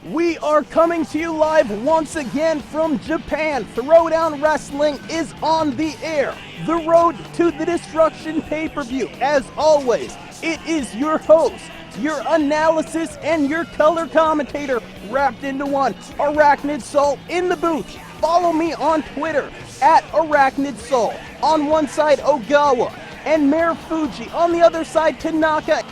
We are coming to you live once again from Japan. Throwdown Wrestling is on the air. The road to the Destruction pay-per-view. As always, it is your host, your analysis, and your color commentator wrapped into one. Arachnid Soul in the booth. Follow me on Twitter at Arachnid Soul. On one side, Ogawa, and Mayor Fuji. On the other side, Tanaka.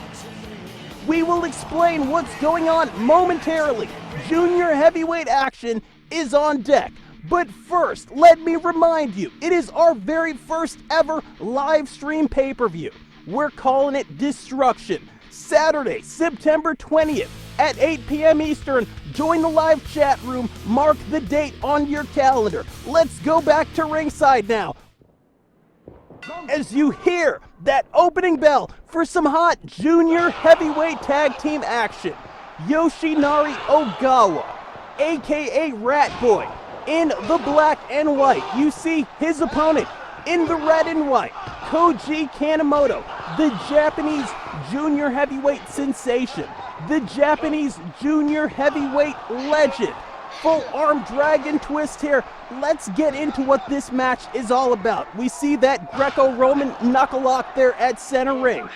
We will explain what's going on momentarily. Junior heavyweight action is on deck. But first, let me remind you, it is our very first ever live stream pay-per-view. We're calling it Destruction. Saturday, September 20th at 8 p.m. Eastern. Join the live chat room. Mark the date on your calendar. Let's go back to ringside now. As you hear that opening bell for some hot junior heavyweight tag team action. Yoshinari Ogawa, aka Rat Boy, in the black and white. You see his opponent in the red and white, Koji Kanemoto, the Japanese junior heavyweight sensation, the Japanese junior heavyweight legend. Full arm dragon twist here. Let's get into what this match is all about. We see that Greco-Roman knuckle lock there at center ring.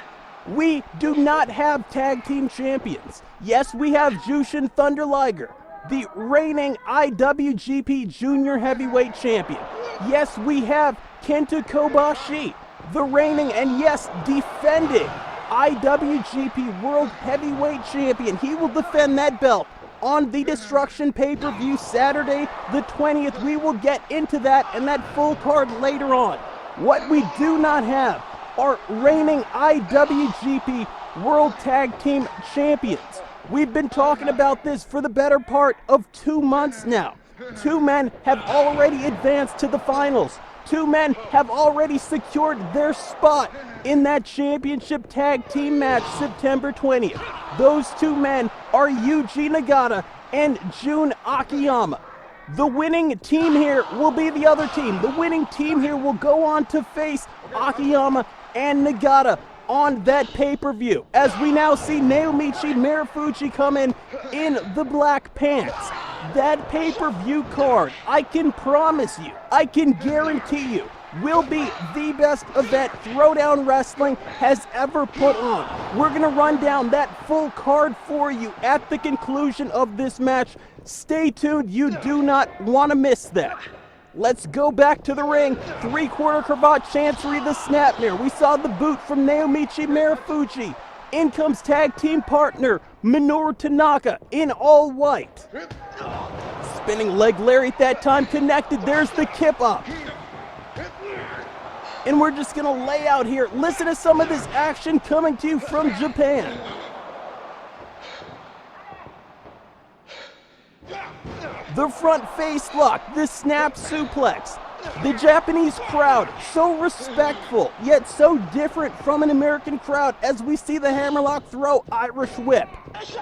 We do not have tag team champions. Yes, we have Jushin Thunder Liger, the reigning IWGP Junior Heavyweight Champion. Yes, we have Kenta Kobashi, the reigning and yes, defending IWGP World Heavyweight Champion. He will defend that belt on the Destruction pay-per-view Saturday the 20th. We will get into that and that full card later on. What we do not have are reigning IWGP World Tag Team Champions. We've been talking about this for the better part of 2 months now. 2 men have already advanced to the finals. 2 men have already secured their spot in that championship tag team match September 20th. Those 2 men are Yuji Nagata and Jun Akiyama. The winning team here will be the other team. The winning team here will go on to face Akiyama and Nagata on that pay-per-view. As we now see Naomichi Marufuji come in the black pants. That pay-per-view card, I can promise you, I can guarantee you, will be the best event Throwdown Wrestling has ever put on. We're going to run down that full card for you at the conclusion of this match. Stay tuned, you do not want to miss that. Let's go back to the ring. 3/4 cravat chancery, the snapmare. We saw the boot from Naomichi Marufuji. In comes tag team partner Minoru Tanaka in all white. Spinning leg lariat that time connected. There's the kip up. And we're just going to lay out here. Listen to some of this action coming to you from Japan. The front face lock, the snap suplex. The Japanese crowd, so respectful, yet so different from an American crowd as we see the hammerlock throw Irish whip.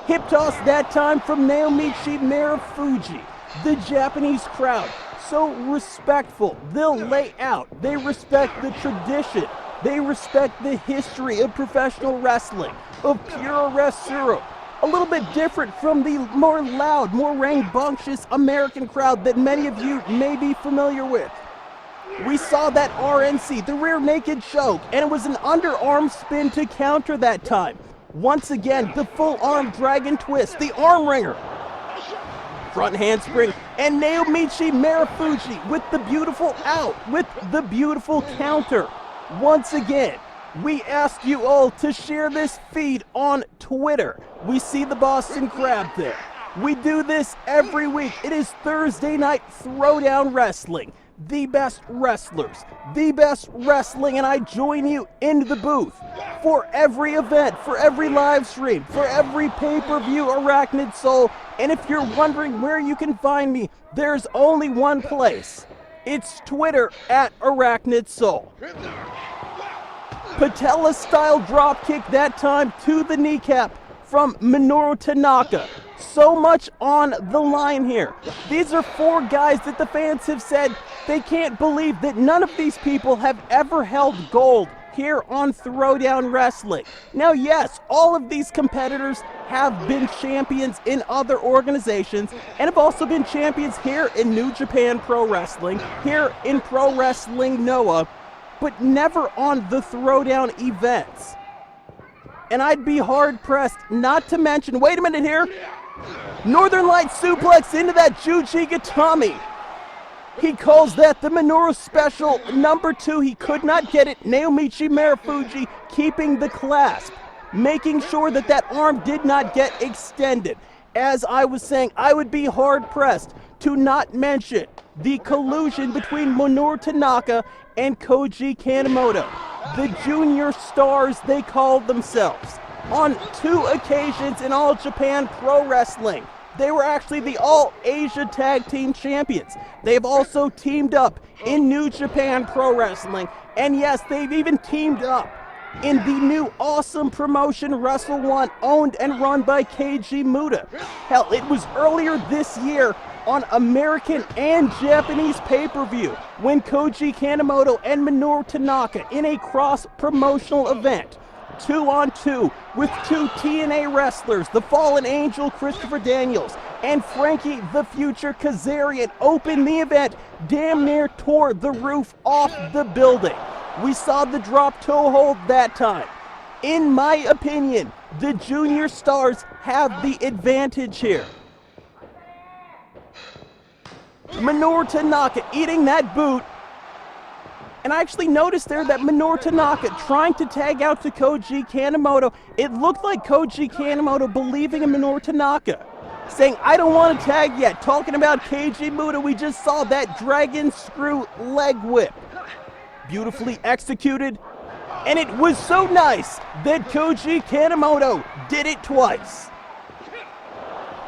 Hip toss that time from Naomichi Marufuji. The Japanese crowd, so respectful. They'll lay out. They respect the tradition. They respect the history of professional wrestling, of pure wrestling. A little bit different from the more loud, more rambunctious American crowd that many of you may be familiar with. We saw that RNC, the rear naked choke, and it was an underarm spin to counter that time. Once again, the full arm dragon twist, the arm wringer. Front handspring, and Naomichi Marufuji with the beautiful out, with the beautiful counter. Once again, we ask you all to share this feed on Twitter. We see the Boston Crab there. We do this every week. It is Thursday night Throwdown Wrestling. The best wrestlers, the best wrestling, and I join you in the booth for every event, for every live stream, for every pay-per-view Arachnid Soul. And if you're wondering where you can find me, there's only one place. It's Twitter at Arachnid Soul. Patella style drop kick that time to the kneecap from Minoru Tanaka. So much on the line here. These are 4 guys that the fans have said they can't believe that none of these people have ever held gold here on Throwdown Wrestling. Now yes, all of these competitors have been champions in other organizations and have also been champions here in New Japan Pro Wrestling, here in Pro Wrestling Noah, but never on the Throwdown events. And I'd be hard-pressed not to mention, wait a minute here, Northern Light suplex into that Jujigatami. He calls that the Minoru Special number 2. He could not get it. Naomichi Marufuji keeping the clasp, making sure that that arm did not get extended. As I was saying, I would be hard-pressed to not mention the collusion between Minoru Tanaka and Koji Kanemoto. The junior stars, they called themselves. On 2 occasions in All Japan Pro Wrestling, they were actually the All Asia Tag Team Champions. They've also teamed up in New Japan Pro Wrestling. And yes, they've even teamed up in the new awesome promotion Wrestle One, owned and run by Keiji Muta. Hell, it was earlier this year on American and Japanese pay-per-view when Koji Kanemoto and Minoru Tanaka in a cross-promotional event, 2-on-2 with 2 TNA wrestlers, the Fallen Angel Christopher Daniels and Frankie the Future Kazarian, opened the event, damn near tore the roof off the building. We saw the drop toe hold that time. In my opinion, the junior stars have the advantage here. Minoru Tanaka eating that boot. And I actually noticed there that Minoru Tanaka trying to tag out to Koji Kanemoto. It looked like Koji Kanemoto believing in Minoru Tanaka, saying, I don't want to tag yet. Talking about Keiji Muta, we just saw that dragon screw leg whip. Beautifully executed. And it was so nice that Koji Kanemoto did it twice.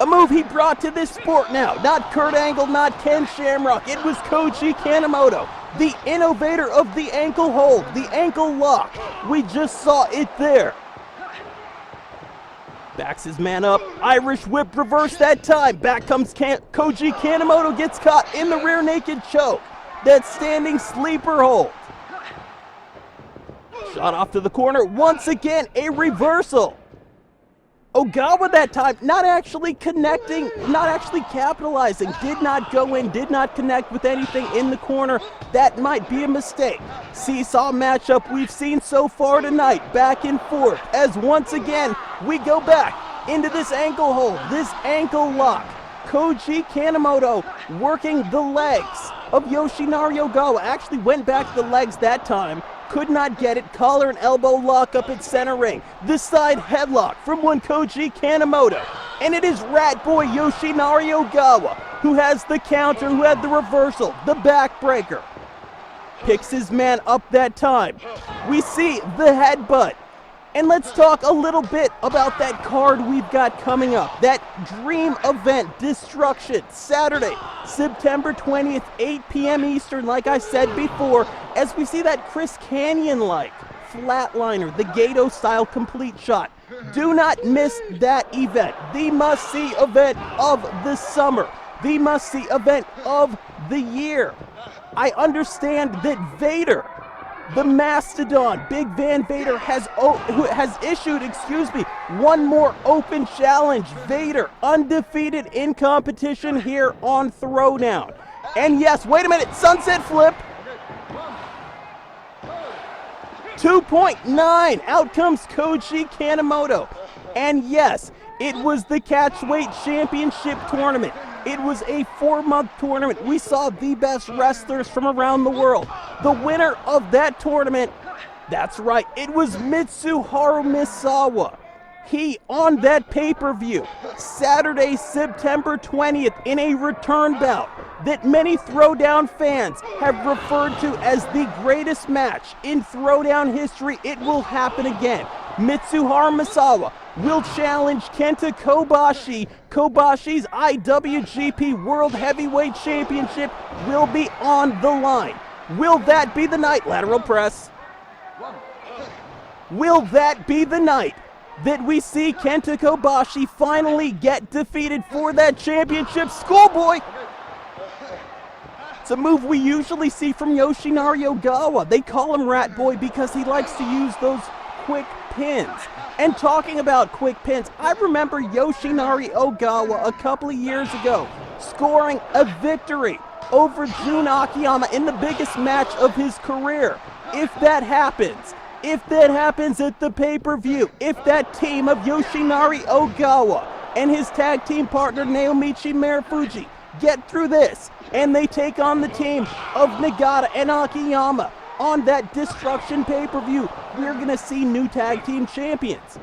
A move he brought to this sport now. Not Kurt Angle, not Ken Shamrock. It was Koji Kanemoto, the innovator of the ankle hold, the ankle lock. We just saw it there. Backs his man up. Irish whip reverse that time. Back comes Koji Kanemoto, gets caught in the rear naked choke. That standing sleeper hold. Shot off to the corner. Once again, a reversal. Ogawa that time not actually connecting, not actually capitalizing, did not go in, did not connect with anything in the corner. That might be a mistake. Seesaw matchup we've seen so far tonight, back and forth, as once again we go back into this ankle hold, this ankle lock. Koji Kanemoto working the legs of Yoshinari Ogawa. Actually went back to the legs that time. Could not get it. Collar and elbow lock up at center ring. The side headlock from one Koji Kanemoto. And it is Rat Boy Yoshinari Ogawa who has the counter, who had the reversal, the backbreaker. Picks his man up that time. We see the headbutt. And let's talk a little bit about that card we've got coming up. That dream event, Destruction, Saturday, September 20th, 8 p.m. Eastern, like I said before, as we see that Chris Canyon-like flatliner, the Gato-style complete shot. Do not miss that event. The must-see event of the summer. The must-see event of the year. I understand that Vader, the Mastodon, Big Van Vader, has issued, one more open challenge. Vader, undefeated in competition here on Throwdown. And yes, wait a minute, sunset flip. 2.9, out comes Koji Kanemoto. And yes, it was the Catchweight Championship tournament. It was a 4-month tournament. We saw the best wrestlers from around the world. The winner of that tournament, that's right, it was Mitsuharu Misawa. He, on that pay-per-view, Saturday, September 20th, in a return bout that many Throwdown fans have referred to as the greatest match in Throwdown history. It will happen again. Mitsuharu Misawa will challenge Kenta Kobashi. Kobashi's IWGP World Heavyweight Championship will be on the line. Will that be the night? Lateral press. Will that be the night that we see Kenta Kobashi finally get defeated for that championship? Schoolboy! It's a move we usually see from Yoshinari Ogawa. They call him Rat Boy because he likes to use those quick pins. And talking about quick pins, I remember Yoshinari Ogawa a couple of years ago scoring a victory over Jun Akiyama in the biggest match of his career. If that happens at the pay-per-view, if that team of Yoshinari Ogawa and his tag team partner Naomichi Marufuji get through this, and they take on the team of Nagata and Akiyama on that Destruction pay-per-view, we're gonna see new tag team champions.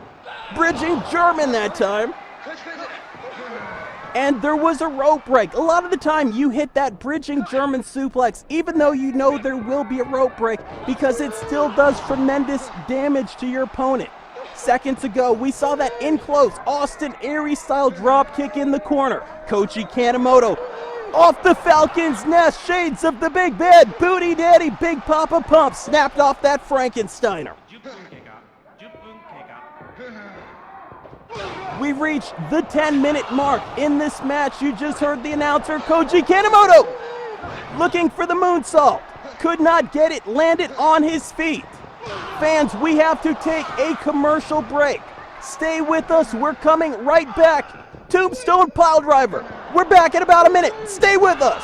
Bridging German that time. And there was a rope break. A lot of the time you hit that bridging German suplex, even though you know there will be a rope break, because it still does tremendous damage to your opponent. Seconds ago, we saw that in close, Austin Aries style drop kick in the corner. Koji Kanemoto off the Falcon's Nest, shades of the big bad booty daddy, Big Papa Pump snapped off that Frankensteiner. We reached the 10-minute mark in this match. You just heard the announcer, Koji Kanemoto, looking for the moonsault. Could not get it, landed on his feet. Fans, we have to take a commercial break. Stay with us, we're coming right back. Tombstone Piledriver. We're back in about a minute. Stay with us.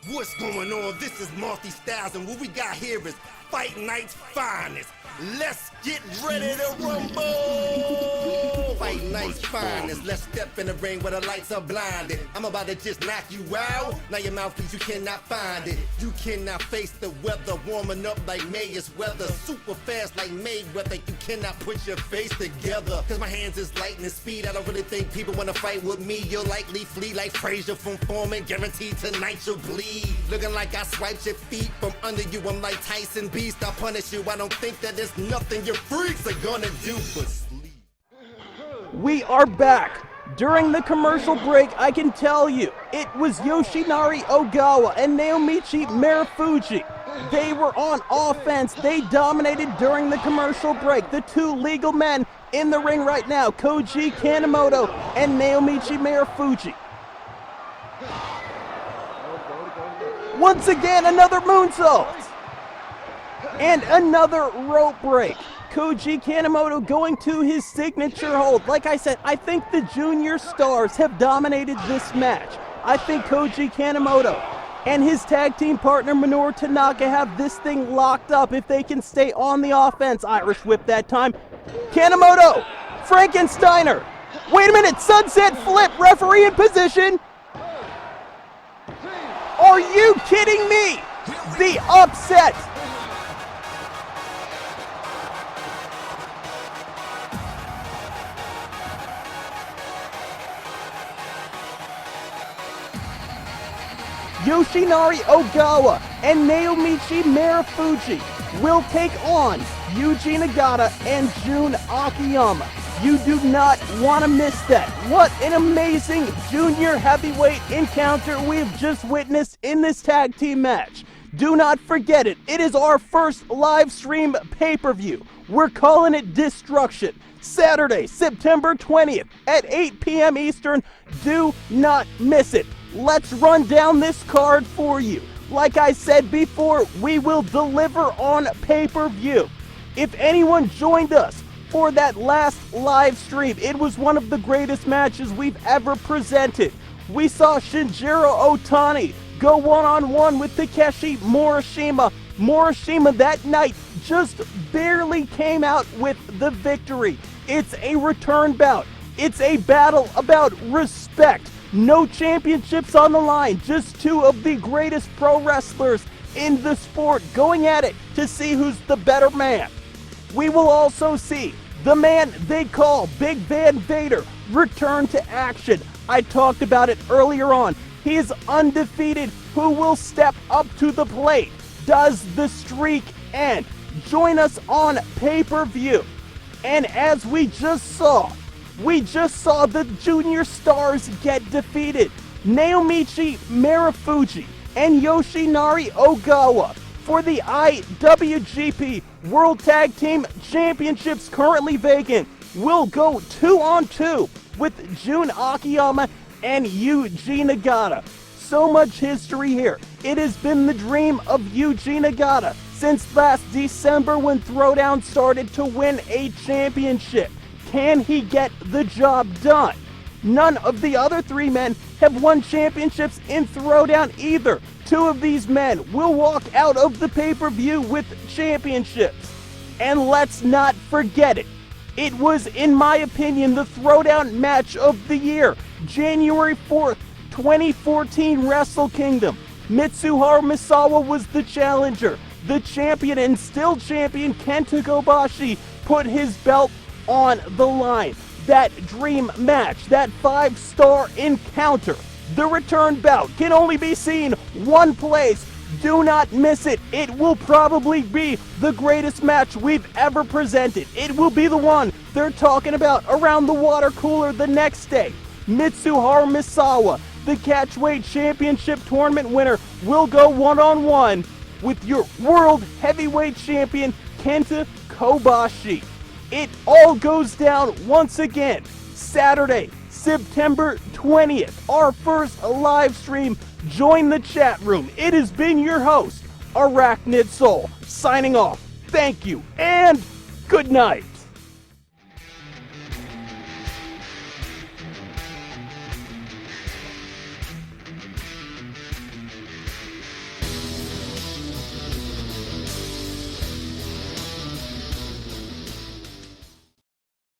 What's going on? This is Marty Styles, and what we got here is Fight Night's finest. Let's get ready to rumble! Fight Night's finest. Let's step in the ring where the lights are blinded. I'm about to just knock you out. Now your mouthpiece, you cannot find it. You cannot face the weather. Warming up like May's weather. Super fast like Mayweather. You cannot put your face together. Cause my hands is lightning speed. I don't really think people wanna fight with me. You'll likely flee like Frazier from Foreman. Guaranteed tonight you'll bleed. Looking like I swiped your feet from under you. I'm like Tyson Beast. I punish you. I don't think that there's nothing your freaks are gonna do but sleep. We are back. During the commercial break, I can tell you, it was Yoshinari Ogawa and Naomichi Marufuji. They were on offense. They dominated during the commercial break. The two legal men in the ring right now, Koji Kanemoto and Naomichi Marufuji. Once again, another moonsault. And another rope break. Koji Kanemoto going to his signature hold. Like I said, I think the junior stars have dominated this match. I think Koji Kanemoto and his tag team partner Minoru Tanaka have this thing locked up if they can stay on the offense. Irish whip that time. Kanemoto, Frankensteiner. Wait a minute, sunset flip, referee in position. Are you kidding me? The upset. Yoshinari Ogawa and Naomichi Marufuji will take on Yuji Nagata and Jun Akiyama. You do not want to miss that. What an amazing junior heavyweight encounter we have just witnessed in this tag team match. Do not forget it. It is our first live stream pay-per-view. We're calling it Destruction. Saturday, September 20th at 8 p.m. Eastern. Do not miss it. Let's run down this card for you. Like I said before, we will deliver on pay-per-view. If anyone joined us for that last live stream, it was one of the greatest matches we've ever presented. We saw Shinjiro Otani go one-on-one with Takeshi Morishima. Morishima that night just barely came out with the victory. It's a return bout. It's a battle about respect. No championships on the line, just two of the greatest pro wrestlers in the sport going at it to see who's the better man. We will also see the man they call Big Van Vader return to action. I talked about it earlier on. He is undefeated. Who will step up to the plate? Does the streak end? Join us on pay-per-view. And as we just saw the junior stars get defeated. Naomichi Marufuji and Yoshinari Ogawa for the IWGP World Tag Team Championships currently vacant will go 2-on-2 with Jun Akiyama and Yuji Nagata. So much history here. It has been the dream of Yuji Nagata since last December when Throwdown started to win a championship. Can he get the job done? None of the other 3 men have won championships in Throwdown either. 2 of these men will walk out of the pay-per-view with championships. And let's not forget it. It was, in my opinion, the Throwdown match of the year. January 4th, 2014 Wrestle Kingdom. Mitsuharu Misawa was the challenger. The champion and still champion Kenta Kobashi put his belt on the line. That dream match, that 5-star encounter. The return bout can only be seen one place. Do not miss it. It will probably be the greatest match we've ever presented. It will be the one they're talking about around the water cooler the next day. Mitsuharu Misawa, the Catchweight Championship Tournament winner, will go one-on-one with your World Heavyweight Champion Kenta Kobashi. It all goes down once again, Saturday, September 20th, our first live stream. Join the chat room. It has been your host, Arachnid Soul, signing off. Thank you, and good night.